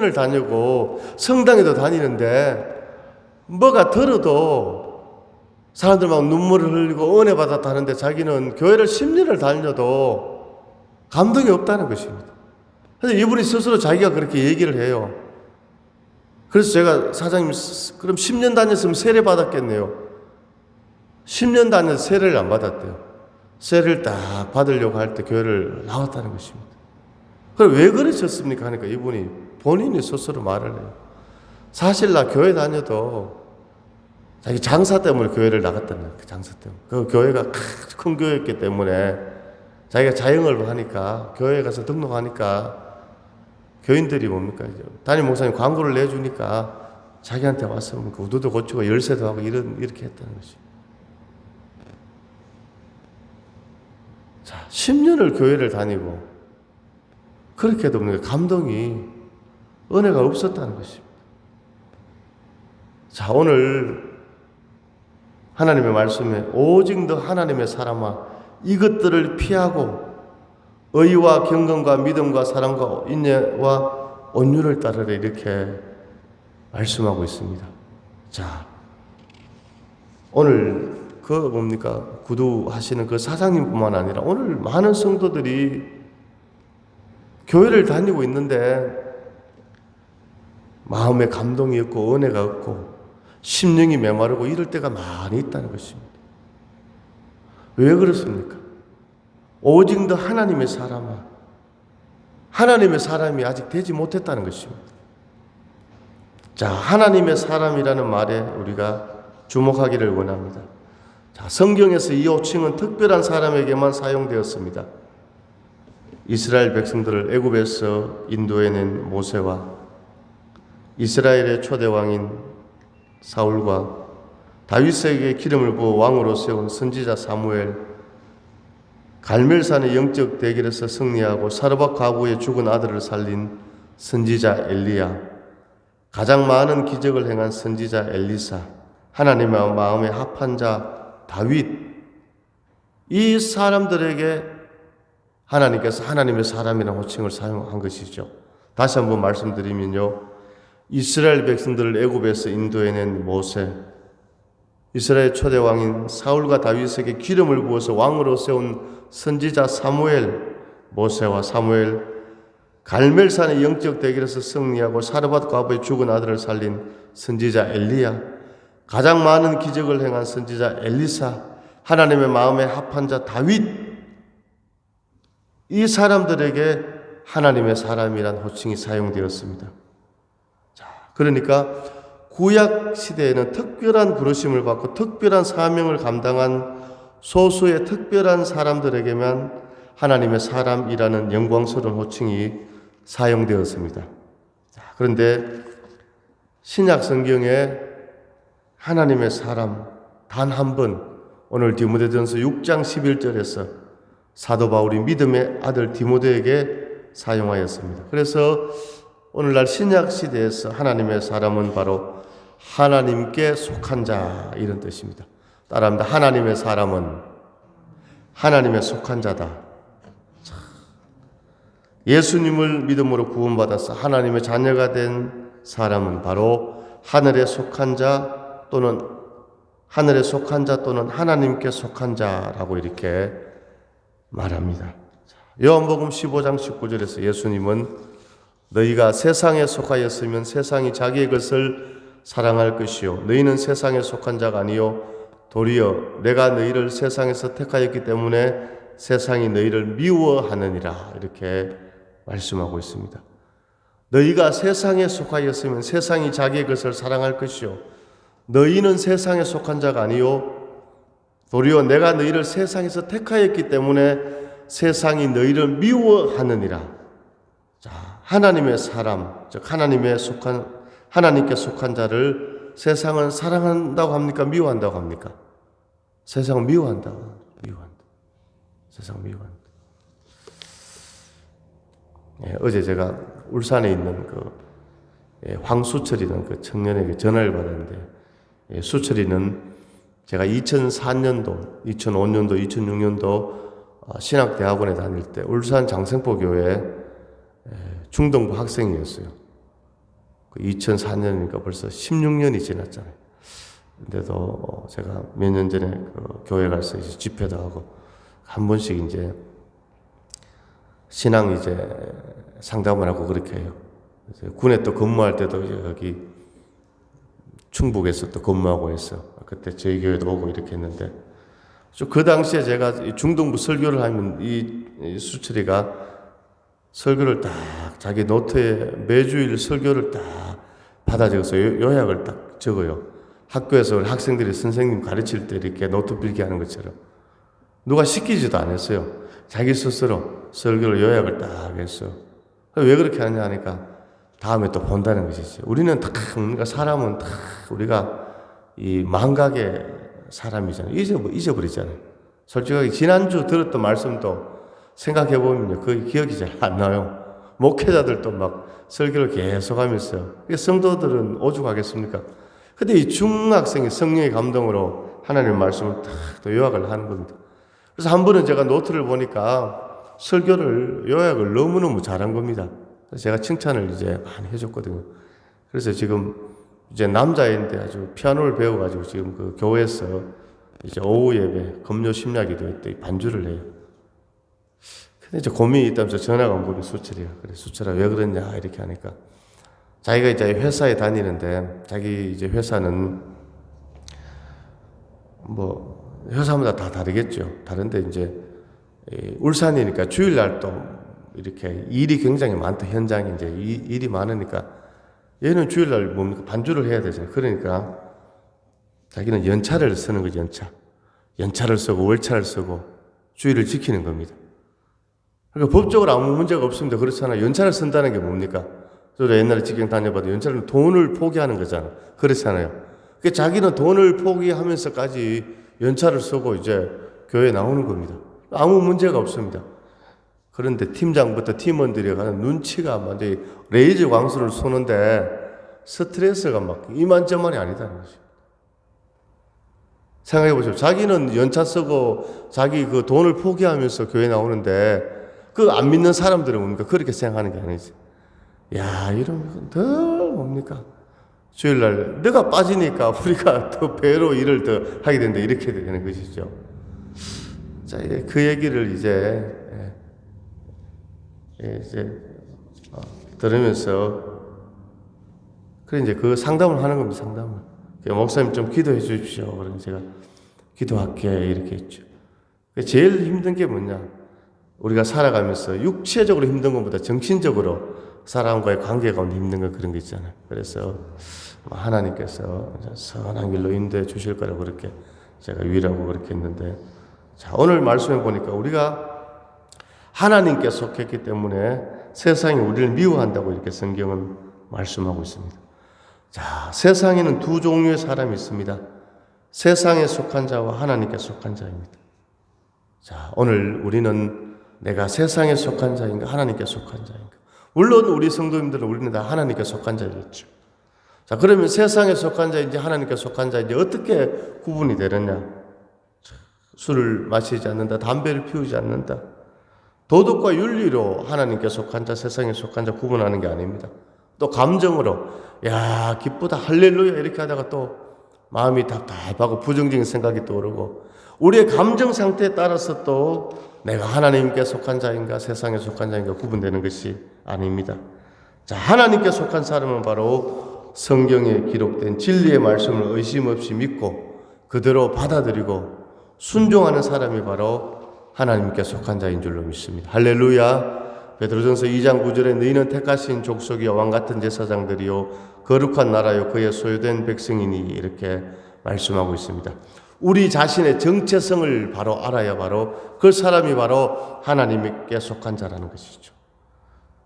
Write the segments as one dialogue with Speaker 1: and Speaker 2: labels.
Speaker 1: 10년을 다니고 성당에도 다니는데 뭐가 들어도 사람들 막 눈물을 흘리고 은혜 받았다는데 자기는 교회를 10년을 다녀도 감동이 없다는 것입니다. 그래서 이분이 스스로 자기가 그렇게 얘기를 해요. 그래서 제가 사장님 그럼 10년 다녔으면 세례 받았겠네요. 10년 다녀서 세례를 안 받았대요. 세례를 딱 받으려고 할 때 교회를 나왔다는 것입니다. 그럼 왜 그러셨습니까? 하니까 이분이 본인이 스스로 말을 해요. 사실 나 교회 다녀도 자기 장사 때문에 교회를 나갔다는 거예요. 그 장사 때문에. 그 교회가 큰 교회였기 때문에 자기가 자영업을 하니까 교회에 가서 등록하니까 교인들이 뭡니까? 이제 담임 목사님 광고를 내주니까 자기한테 와서 우두도 고치고 열쇠도 하고 이렇게 했다는 것이. 자, 10년을 교회를 다니고 그렇게 해도 감동이, 은혜가 없었다는 것입니다. 자, 오늘 하나님의 말씀에 오직 너 하나님의 사람아 이것들을 피하고 의와 경건과 믿음과 사랑과 인내와 온유를 따르라 이렇게 말씀하고 있습니다. 자, 오늘 구두하시는 그 사장님뿐만 아니라 오늘 많은 성도들이 교회를 다니고 있는데 마음에 감동이 없고 은혜가 없고 심령이 메마르고 이럴 때가 많이 있다는 것입니다. 왜 그렇습니까? 오직 너 하나님의 사람아, 하나님의 사람이 아직 되지 못했다는 것입니다. 자, 하나님의 사람이라는 말에 우리가 주목하기를 원합니다. 자, 성경에서 이 호칭은 특별한 사람에게만 사용되었습니다. 이스라엘 백성들을 애굽에서 인도해낸 모세와 이스라엘의 초대왕인 사울과 다윗에게 기름을 부어 왕으로 세운 선지자 사무엘, 갈멜산의 영적 대결에서 승리하고 사르밧 과부의 죽은 아들을 살린 선지자 엘리야, 가장 많은 기적을 행한 선지자 엘리사, 하나님의 마음에 합한 자 다윗, 이 사람들에게 하나님께서 하나님의 사람이라는 호칭을 사용한 것이죠. 다시 한번 말씀드리면요, 이스라엘 백성들을 애굽에서 인도해낸 모세, 이스라엘 초대왕인 사울과 다윗에게 기름을 부어서 왕으로 세운 선지자 사무엘, 모세와 사무엘, 갈멜산의 영적 대결에서 승리하고 사르밧 과부의 죽은 아들을 살린 선지자 엘리야, 가장 많은 기적을 행한 선지자 엘리사, 하나님의 마음에 합한 자 다윗, 이 사람들에게 하나님의 사람이란 호칭이 사용되었습니다. 자, 그러니까 구약 시대에는 특별한 부르심을 받고 특별한 사명을 감당한 소수의 특별한 사람들에게만 하나님의 사람이라는 영광스러운 호칭이 사용되었습니다. 자, 그런데 신약 성경에 하나님의 사람 단 한 번, 오늘 디모데전서 6장 11절에서 사도 바울이 믿음의 아들 디모데에게 사용하였습니다. 그래서 오늘날 신약 시대에서 하나님의 사람은 바로 하나님께 속한 자, 이런 뜻입니다. 따라합니다. 하나님의 사람은 하나님의 속한 자다. 예수님을 믿음으로 구원받아서 하나님의 자녀가 된 사람은 바로 하늘에 속한 자 또는 하나님께 속한 자라고 이렇게 말합니다. 요한복음 15장 19절에서 예수님은 너희가 세상에 속하였으면 세상이 자기의 것을 사랑할 것이요 너희는 세상에 속한 자가 아니요 도리어 내가 너희를 세상에서 택하였기 때문에 세상이 너희를 미워하느니라, 이렇게 말씀하고 있습니다. 너희가 세상에 속하였으면 세상이 자기의 것을 사랑할 것이요 너희는 세상에 속한 자가 아니요 도리어 내가 너희를 세상에서 택하였기 때문에 세상이 너희를 미워하느니라. 자, 하나님의 사람, 즉 하나님께 속한 자를 세상은 사랑한다고 합니까? 미워한다고 합니까? 세상은 미워한다. 세상 미워한다. 예, 어제 제가 울산에 있는 황수철이라는 그 청년에게 전화를 받았는데, 수철이는 제가 2004년도, 2005년도, 2006년도 신학대학원에 다닐 때 울산 장생포교회 중등부 학생이었어요. 2004년이니까 벌써 16년이 지났잖아요. 근데도 제가 몇 년 전에 그 교회 가서 이제 집회도 하고 한 번씩 이제 신앙 이제 상담을 하고 그렇게 해요. 이제 군에 또 근무할 때도 이제 여기 충북에서 또 근무하고 했어. 그때 저희 교회도 오고 이렇게 했는데 그 당시에 제가 중동부 설교를 하면 이 수철이가 설교를 딱 자기 노트에 매주일 설교를 딱 받아 적어서 요약을 딱 적어요. 학교에서 우리 학생들이 선생님 가르칠 때 이렇게 노트 필기하는 것처럼 누가 시키지도 않았어요. 자기 스스로 설교를 요약을 딱 했어요. 왜 그렇게 하냐 하니까 다음에 또 본다는 것이죠. 우리는 다 그러니까 사람은 다 우리가 이 망각의 사람이잖아요. 잊어버리잖아요. 솔직하게 지난주 들었던 말씀도 생각해 보면요, 거의 기억이 잘 안 나요. 목회자들도 막 설교를 계속 하면서요. 성도들은 오죽하겠습니까? 근데 이 중학생이 성령의 감동으로 하나님의 말씀을 딱 또 요약을 하는 겁니다. 그래서 한 번은 제가 노트를 보니까 설교를 요약을 너무너무 잘한 겁니다. 그래서 제가 칭찬을 이제 많이 해줬거든요. 그래서 지금 이제 남자인데 아주 피아노를 배워가지고 지금 그 교회에서 이제 오후 예배, 금요 심야기도회 때 반주를 해요. 근데 이제 고민이 있다면서 전화가 온 거예요, 수철이가. 그래, 수철아, 왜 그랬냐, 이렇게 하니까. 자기가 이제 회사에 다니는데, 자기 이제 회사는 뭐, 회사마다 다 다르겠죠. 다른데 이제, 울산이니까 주일날 또 이렇게 일이 굉장히 많다, 현장에 이제 일이 많으니까, 얘는 주일날 뭡니까? 반주를 해야 되잖아요. 그러니까, 자기는 연차를 쓰는 거죠, 연차. 연차를 쓰고, 월차를 쓰고, 주일을 지키는 겁니다. 그러니까 법적으로 아무 문제가 없습니다. 그렇잖아요. 연차를 쓴다는 게 뭡니까? 저도 옛날에 직장 다녀봐도 연차는 돈을 포기하는 거잖아. 그렇잖아요. 그러니까 자기는 돈을 포기하면서까지 연차를 쓰고 이제 교회에 나오는 겁니다. 아무 문제가 없습니다. 그런데 팀장부터 팀원들이 가는 눈치가 완전히 레이저 광수를 쏘는데 스트레스가 막 이만저만이 아니다는 거죠. 생각해 보십시오. 자기는 연차 쓰고 자기 그 돈을 포기하면서 교회 나오는데 그 안 믿는 사람들은 뭡니까? 그렇게 생각하는 게 아니지. 야, 이러면 더 뭡니까? 주일날 너가 빠지니까 우리가 더 배로 일을 더 하게 된다. 이렇게 되는 것이죠. 자, 그 얘기를 이제 들으면서 그래 이제 그 상담을 하는 겁니다. 상담을. 목사님 좀 기도해 주십시오. 그러면 제가 기도할게 이렇게 했죠. 제일 힘든 게 뭐냐? 우리가 살아가면서 육체적으로 힘든 것보다 정신적으로 사람과의 관계 가운데 힘든 건 그런 게 있잖아요. 그래서 하나님께서 선한 길로 인도해 주실 거라고 그렇게 제가 위로하고 그렇게 했는데, 자, 오늘 말씀해 보니까 우리가 하나님께 속했기 때문에 세상이 우리를 미워한다고 이렇게 성경은 말씀하고 있습니다. 자, 세상에는 두 종류의 사람이 있습니다. 세상에 속한 자와 하나님께 속한 자입니다. 자, 오늘 우리는 내가 세상에 속한 자인가 하나님께 속한 자인가? 물론 우리 성도님들은 우리는 다 하나님께 속한 자겠죠. 자, 그러면 세상에 속한 자인지 하나님께 속한 자인지 어떻게 구분이 되느냐? 술을 마시지 않는다, 담배를 피우지 않는다. 도덕과 윤리로 하나님께 속한 자, 세상에 속한 자 구분하는 게 아닙니다. 또 감정으로 야, 기쁘다, 할렐루야 이렇게 하다가 또 마음이 답답하고 부정적인 생각이 떠오르고, 우리의 감정 상태에 따라서 또 내가 하나님께 속한 자인가 세상에 속한 자인가 구분되는 것이 아닙니다. 자, 하나님께 속한 사람은 바로 성경에 기록된 진리의 말씀을 의심 없이 믿고 그대로 받아들이고 순종하는 사람이 바로 하나님께 속한 자인 줄로 믿습니다. 할렐루야. 베드로전서 2장 9절에 너희는 택하신 족속이요 왕같은 제사장들이요 거룩한 나라요 그의 소유된 백성이니 이렇게 말씀하고 있습니다. 우리 자신의 정체성을 바로 알아야 바로 그 사람이 바로 하나님께 속한 자라는 것이죠.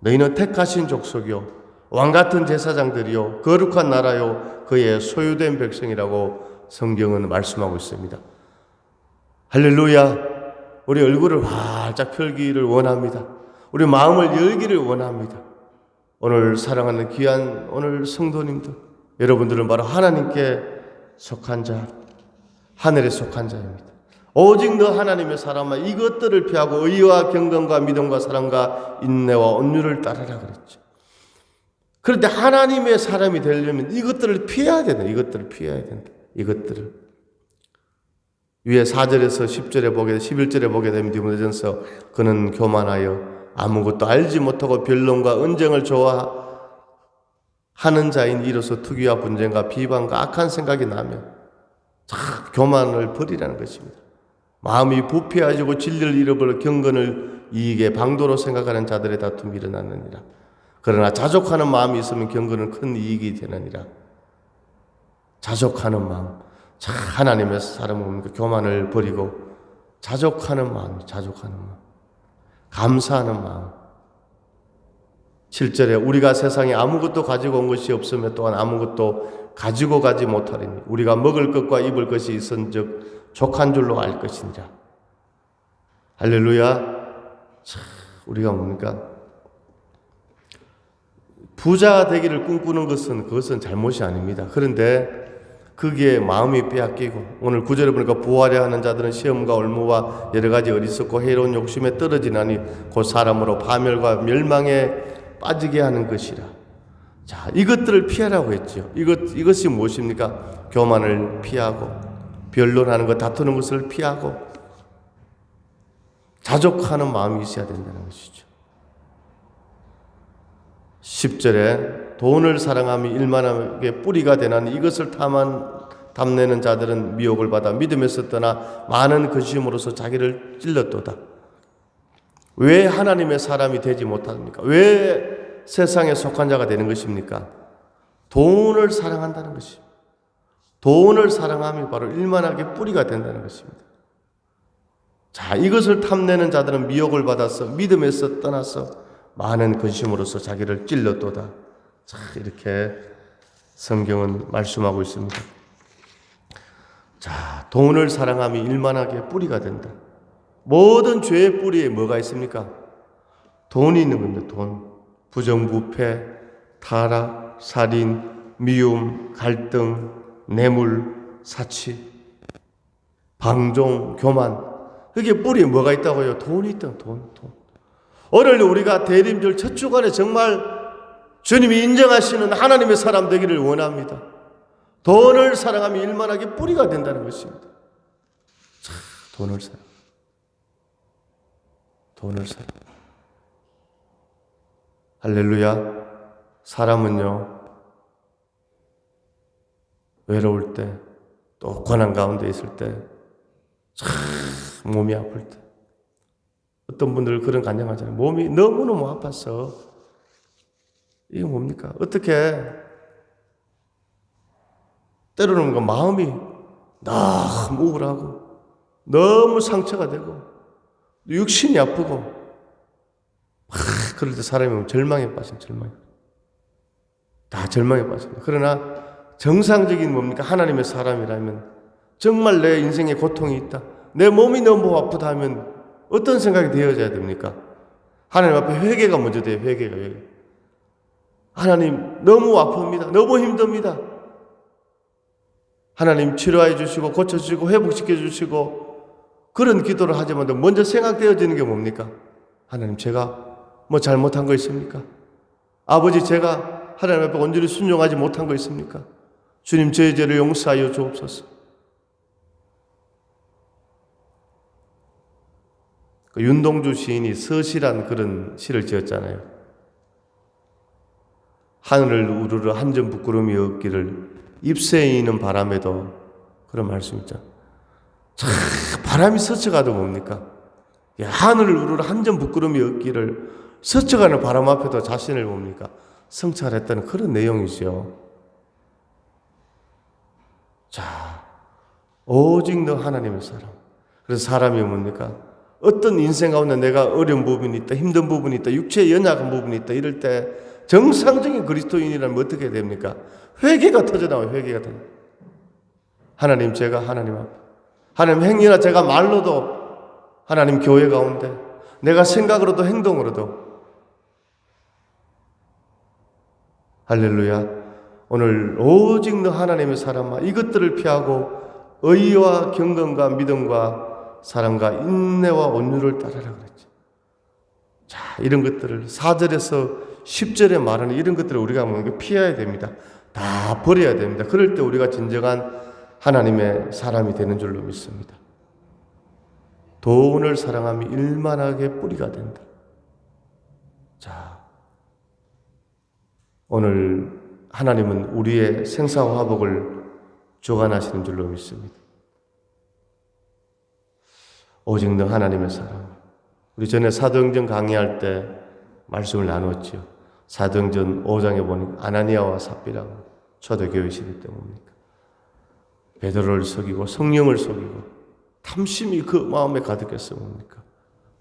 Speaker 1: 너희는 택하신 족속이요 왕같은 제사장들이요 거룩한 나라요 그의 소유된 백성이라고 성경은 말씀하고 있습니다. 할렐루야. 우리 얼굴을 활짝 펴기를 원합니다. 우리 마음을 열기를 원합니다. 오늘 사랑하는 귀한 오늘 성도님들, 여러분들은 바로 하나님께 속한 자, 하늘에 속한 자입니다. 오직 너 하나님의 사람아 이것들을 피하고 의와 경건과 믿음과 사랑과 인내와 온유를 따르라 그랬죠. 그런데 하나님의 사람이 되려면 이것들을 피해야 된다. 이것들을 피해야 된다. 이것들을. 위에 4절에서 10절에 보게 11절에 보게 되면 디모데전서 그는 교만하여 아무것도 알지 못하고 변론과 언쟁을 좋아하는 자인 이로써 투기와 분쟁과 비방과 악한 생각이 나면 교만을 버리라는 것입니다. 마음이 부패하지고 진리를 잃어버려 경건을 이익의 방도로 생각하는 자들의 다툼이 일어났느니라. 그러나 자족하는 마음이 있으면 경건은 큰 이익이 되느니라. 자족하는 마음. 자, 하나님의 사람은 교만을 버리고 자족하는 마음, 감사하는 마음. 7절에 우리가 세상에 아무것도 가지고 온 것이 없으며 또한 아무것도 가지고 가지 못하리니 우리가 먹을 것과 입을 것이 있은즉 족한 줄로 알 것이니라. 할렐루야. 자, 우리가 뭡니까? 부자 되기를 꿈꾸는 그것은 잘못이 아닙니다. 그런데 거기에 마음이 빼앗기고 오늘 9절에 보니까 부하려 하는 자들은 시험과 올무와 여러 가지 어리석고 해로운 욕심에 떨어지나니 곧 사람으로 파멸과 멸망에 빠지게 하는 것이라. 자, 이것들을 피하라고 했죠. 이것이 무엇입니까? 교만을 피하고 변론하는 것, 다투는 것을 피하고 자족하는 마음이 있어야 된다는 것이죠. 10절에 돈을 사랑함이 일만하게 뿌리가 되나니 이것을 탐내는 자들은 미혹을 받아 믿음에서 떠나 많은 근심으로서 자기를 찔렀도다. 왜 하나님의 사람이 되지 못합니까? 왜 세상에 속한 자가 되는 것입니까? 돈을 사랑한다는 것입니다. 돈을 사랑함이 바로 일만하게 뿌리가 된다는 것입니다. 자, 이것을 탐내는 자들은 미혹을 받아서 믿음에서 떠나서 많은 근심으로서 자기를 찔렀도다. 자, 이렇게 성경은 말씀하고 있습니다. 자, 돈을 사랑함이 일만하게 뿌리가 된다. 모든 죄의 뿌리에 뭐가 있습니까? 돈이 있는 겁니다. 돈. 부정부패, 타락, 살인, 미움, 갈등, 뇌물, 사치, 방종, 교만. 그게 뿌리에 뭐가 있다고요? 돈이 있다. 돈. 오늘 우리가 대림절 첫 주간에 정말 주님이 인정하시는 하나님의 사람 되기를 원합니다. 돈을 사랑하면 일만하게 뿌리가 된다는 것입니다. 자, 돈을 사랑. 할렐루야. 사람은요, 외로울 때, 또 고난 가운데 있을 때, 참 몸이 아플 때, 어떤 분들 그런 간증하잖아요. 몸이 너무너무 아파서 이게 뭡니까? 어떻게 때로는 그 마음이 너무 우울하고 너무 상처가 되고 육신이 아프고 그럴 때 사람이 절망에 빠집니다. 다 절망에 빠집니다. 그러나 정상적인 뭡니까? 하나님의 사람이라면 정말 내 인생에 고통이 있다. 내 몸이 너무 아프다 하면 어떤 생각이 되어져야 됩니까? 하나님 앞에 회개가 먼저 돼요. 회개가. 하나님 너무 아픕니다. 너무 힘듭니다. 하나님 치료해 주시고 고쳐주시고 회복시켜 주시고 그런 기도를 하지만 먼저 생각되어지는 게 뭡니까? 하나님 제가 뭐 잘못한 거 있습니까? 아버지 제가 하나님 앞에 온전히 순종하지 못한 거 있습니까? 주님 저의 죄를 용서하여 주옵소서. 윤동주 시인이 서시란 그런 시를 지었잖아요. 하늘을 우르르 한 점 부끄러움이 없기를 잎새에 있는 바람에도 그런 말씀 있죠. 참 바람이 스쳐가도 뭡니까? 하늘을 우르르 한 점 부끄러움이 없기를 스쳐가는 바람 앞에도 자신을 뭡니까? 성찰했다는 그런 내용이죠. 자, 오직 너 하나님의 사람. 그래서 사람이 뭡니까? 어떤 인생 가운데 내가 어려운 부분이 있다, 힘든 부분이 있다, 육체에 연약한 부분이 있다, 이럴 때 정상적인 그리스도인이라면 어떻게 됩니까? 회개가 터져나와요. 회개가 터져. 하나님 제가 하나님 앞에 하나님 행위나 제가 말로도 하나님 교회 가운데 내가 생각으로도 행동으로도 할렐루야. 오늘 오직 너 하나님의 사람아 이것들을 피하고 의와 경건과 믿음과 사랑과 인내와 온유를 따르라 그랬죠. 자, 이런 것들을 4절에서 10절에 말하는 이런 것들을 우리가 피해야 됩니다. 다 버려야 됩니다. 그럴 때 우리가 진정한 하나님의 사람이 되는 줄로 믿습니다. 돈을 사랑함이 일만하게 뿌리가 된다. 자, 오늘 하나님은 우리의 생사화복을 주관하시는 줄로 믿습니다. 오직 너 하나님의 사랑. 우리 전에 사도행전 강의할 때 말씀을 나눴지요. 사도행전 5장에 보니 아나니아와 삽비라가 초대교회 시대 때 뭡니까? 베드로를 속이고 성령을 속이고 탐심이 그 마음에 가득했어 뭡니까?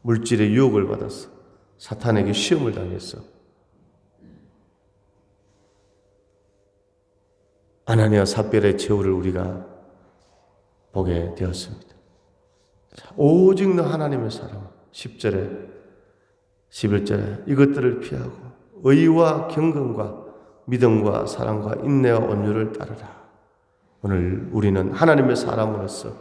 Speaker 1: 물질의 유혹을 받았어. 사탄에게 시험을 당했어. 아나니아 삽비라의 최후를 우리가 보게 되었습니다. 자, 오직 너 하나님의 사랑. 10절에 11절에 이것들을 피하고 의와 경건과 믿음과 사랑과 인내와 온유를 따르라. 오늘 우리는 하나님의 사람으로서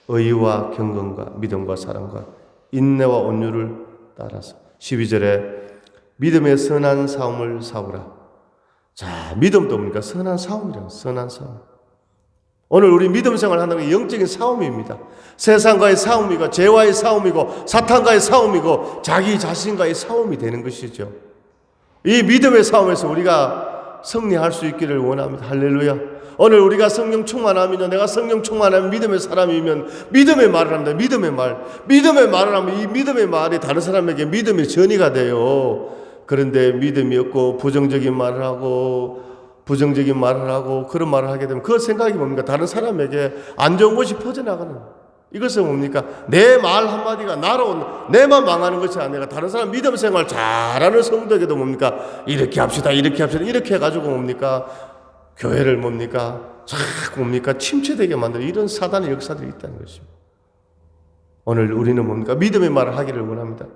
Speaker 1: 의와 경건과 믿음과 사랑과 인내와 온유를 따라서 12절에 믿음의 선한 싸움을 싸우라. 자, 믿음도 뭡니까? 선한 싸움이라고. 선한 싸움. 오늘 우리 믿음 생활을 한다는 게 영적인 싸움입니다. 세상과의 싸움이고 죄와의 싸움이고 사탄과의 싸움이고 자기 자신과의 싸움이 되는 것이죠. 이 믿음의 싸움에서 우리가 승리할 수 있기를 원합니다. 할렐루야. 오늘 우리가 성령 충만하면요, 내가 성령 충만하면 믿음의 사람이면 믿음의 말을 합니다. 믿음의 말. 믿음의 말을 하면 이 믿음의 말이 다른 사람에게 믿음의 전이가 돼요. 그런데 믿음이 없고 부정적인 말을 하고 그런 말을 하게 되면 그 생각이 뭡니까? 다른 사람에게 안 좋은 것이 퍼져나가는. 이것은 뭡니까? 내 말 한마디가 나로 내만 망하는 것이 아니라 다른 사람 믿음 생활 잘하는 성도에게도 뭡니까? 이렇게 합시다 이렇게 해가지고 뭡니까? 교회를 뭡니까? 자꾸 뭡니까? 침체되게 만드는 이런 사단의 역사들이 있다는 것입니다. 오늘 우리는 뭡니까? 믿음의 말을 하기를 원합니다.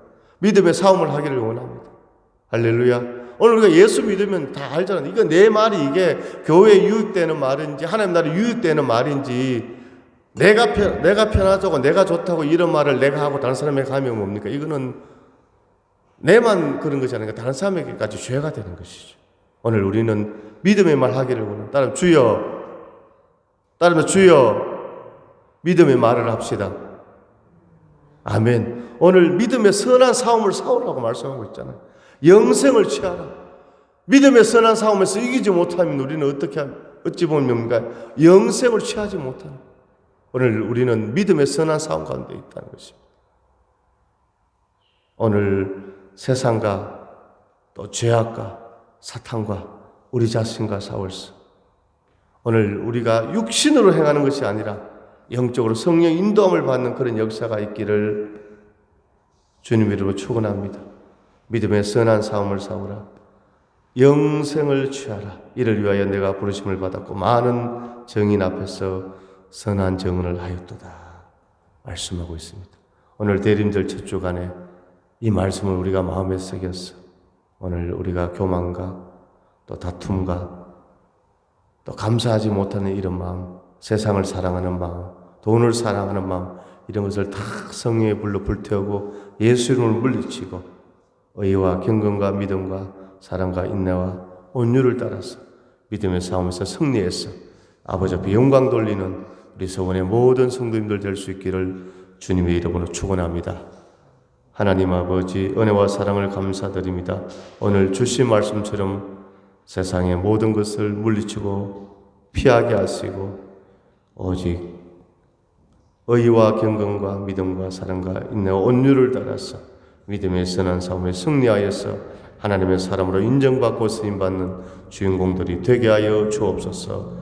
Speaker 1: 믿음의 싸움을 하기를 원합니다. 할렐루야. 오늘 우리가 예수 믿으면 다 알잖아요. 이거 내 말이 이게 교회에 유익되는 말인지 하나님 나라에 유익되는 말인지 내가 편하자고 내가 좋다고 이런 말을 내가 하고 다른 사람에게 하면 뭡니까? 이거는 내만 그런 것이 아니라 다른 사람에게까지 죄가 되는 것이죠. 오늘 우리는 믿음의 말 하기를 원합니다. 따르면 주여 믿음의 말을 합시다. 아멘. 오늘 믿음의 선한 싸움을 싸우라고 말씀하고 있잖아요. 영생을 취하라. 믿음의 선한 싸움에서 이기지 못하면 우리는 어찌 보면 뭡니까? 영생을 취하지 못하는. 오늘 우리는 믿음의 선한 싸움 가운데 있다는 것입니다. 오늘 세상과 또 죄악과 사탄과 우리 자신과 싸울수. 오늘 우리가 육신으로 행하는 것이 아니라 영적으로 성령 인도함을 받는 그런 역사가 있기를 주님 이름으로 축원합니다. 믿음의 선한 싸움을 싸우라. 영생을 취하라. 이를 위하여 내가 부르심을 받았고 많은 정인 앞에서 선한 증언을 하였도다. 말씀하고 있습니다. 오늘 대림절 첫 주간에 이 말씀을 우리가 마음에 새겼어. 오늘 우리가 교만과 또 다툼과 또 감사하지 못하는 이런 마음, 세상을 사랑하는 마음, 돈을 사랑하는 마음, 이런 것을 다 성령의 불로 불태우고 예수 이름을 물리치고 의와 경건과 믿음과 사랑과 인내와 온유를 따라서 믿음의 싸움에서 승리해서 아버지 앞에 영광 돌리는 우리 서원의 모든 성도님들 될 수 있기를 주님의 이름으로 축원합니다. 하나님 아버지 은혜와 사랑을 감사드립니다. 오늘 주신 말씀처럼 세상의 모든 것을 물리치고 피하게 하시고 오직 의와 경건과 믿음과 사랑과 인내와 온유를 따라서 믿음의 선한 싸움에 승리하여서 하나님의 사람으로 인정받고 쓰임받는 주인공들이 되게 하여 주옵소서.